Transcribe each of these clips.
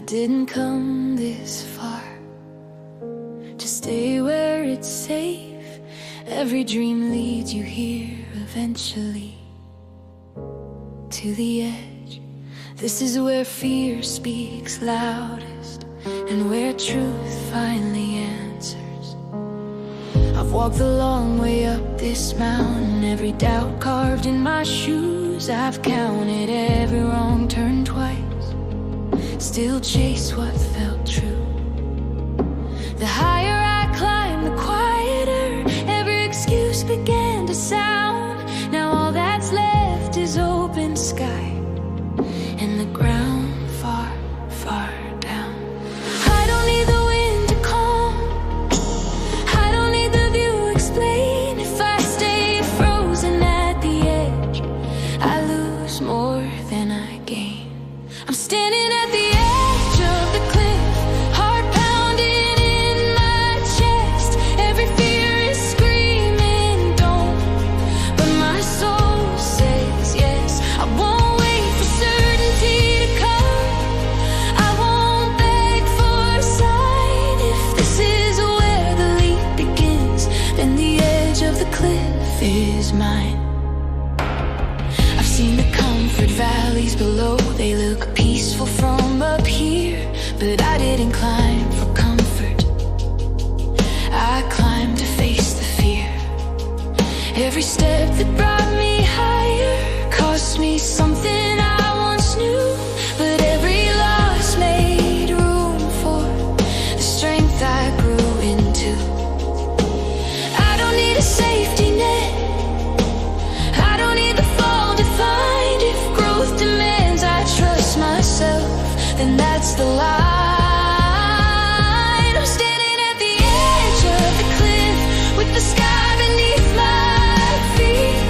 I didn't come this far to stay where it's safe. Every dream leads you here eventually, to the edge. This is where fear speaks loudest, and where truth finally answers. I've walked the long way up this mountain, every doubt carved in my shoes. I've counted every wrong turn twice, still chase what felt true. The higher I climbed, the quieter every excuse began to sound. Now all that's left is open sky and the ground far, far down. I don't need the wind to calm, I don't need the view explain. If I stay frozen at the edge, I lose more than I gain. I'm standing at the edge of the cliff, heart pounding in my chest. Every fear is screaming don't, but my soul says yes. I won't wait for certainty to come, I won't beg for a sign. If this is where the leap begins, then the edge of the cliff is mine. I've seen the comfort valleys below, they look peaceful from up here, but I didn't climb for comfort, I climbed to face the fear. Every step that brought me higher cost me something I once knew, but every loss made room for the strength I grew into. I don't need a safety net, I don't need the fall defined. If growth demands I trust myself, then that's the line. I'm standing at the edge of the cliff with the sky beneath my feet.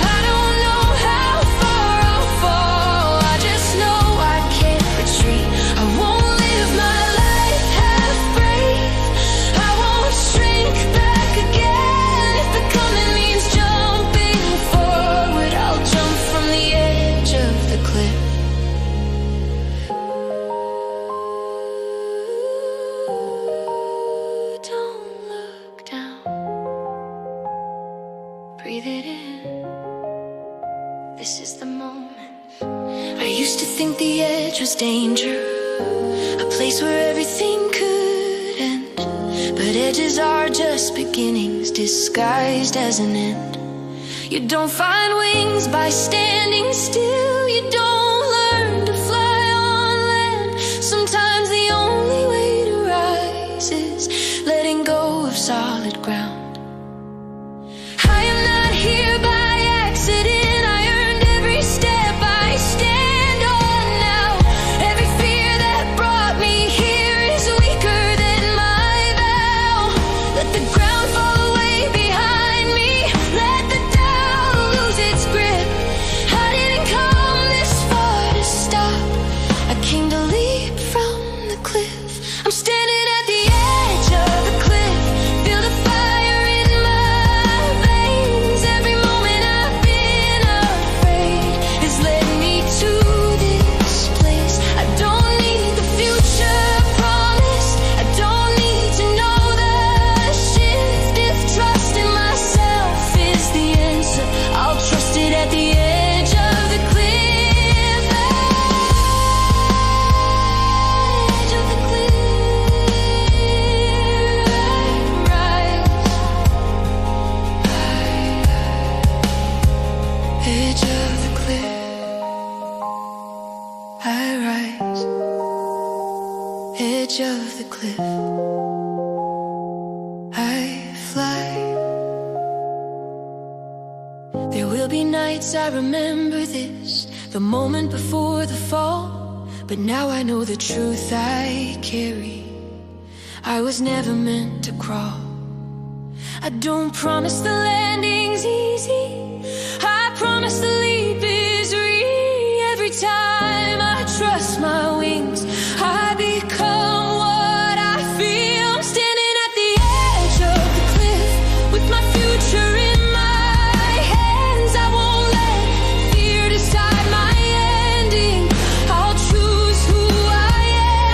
I don't know how far I'll fall, I just know I can't retreat. I won't live my life half brave, I won't shrink back again. If becoming means jumping forward, I'll jump from the edge of the cliff. Don't look down, breathe it in, this is the moment. I used to think the edge was danger, a place where everything could end, but edges are just beginnings disguised as an end. You don't find wings by standing still, you don't learn to fly on land. Sometimes the only way to rise is letting go of solid ground. I am not here by accident, I earned every step I stand on now. Every fear that brought me here is weaker than my vow. Let the ground fall away behind me, let the doubt lose its grip. I didn't come this far to stop, I came to leap from the cliff. I'm standing at the edge of the cliff, feel the fire in my veins. Every moment I've been afraid has led me to this place. I don't need the future promised, I don't need to know the shift. If trust in myself is the answer, I'll trust it at the edge of the cliff. Edge of the cliff, I rise. Edge of the cliff, I rise. Edge of the cliff, I fly. There will be nights I remember this, the moment before the fall, but now I know the truth I carry. I was never meant to crawl. I don't promise the landing's easy, I promise the leap is free. Every time I trust my wings, I become what I feel. I'm standing at the edge of the cliff with my future in my hands. I won't let fear decide my ending, I'll choose who I am.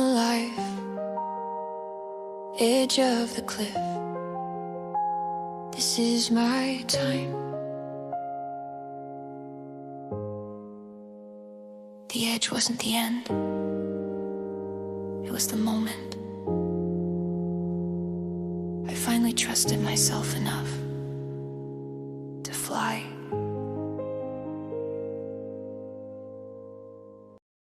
alive, edge of the cliff. This is my time. The edge wasn't the end. It was the moment. I finally trusted myself enough to fly.